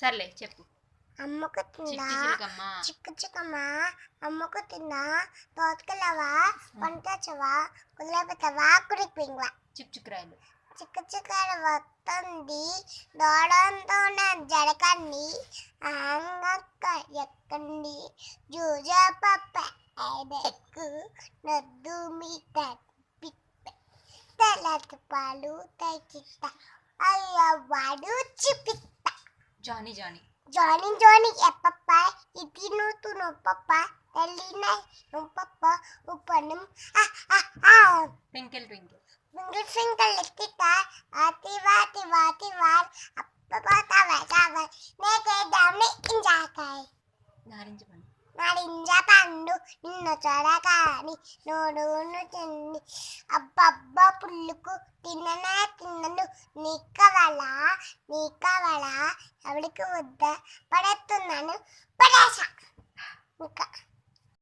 సర్లే చెప్పు. అమ్మకు తిందా చిట్టి చిలకమ్మ చిక్కు చిక్కమ్మ అమ్మకు తిందా తోటకెళ్ళవా వంటవా కుదిరిపోతావా కుడిపోయింవా చిక్కురాయలు చిక్కు చిక్కర వస్తుంది దోడంతోనే జడకండి అంగక్క ఎక్కండి జూజా పప్ప ఐదెక్కు నద్దు మీద పిప్ప తెల్లటి పాలు తైచిట్ట అయ్యవాడు చిపిట్ట జానీ జానీ జానీ జానీ ఎప్పప్ప ఇది నువ్వు నొప్పప్ప తెల్లిన నొప్పప్ప ఉప్పనం twinkle twinkle Twinkle twinkle little star, ati var, appapata vasavar, neke damni injakai. నారింజ పండు నారింజ పండు నిన్ను చూడగాని నోడును తిండి అబ్బబ్బా పుల్లుకు తిన్నను నీకవలా ఎవడికి వద్ద పడేస్తున్నాను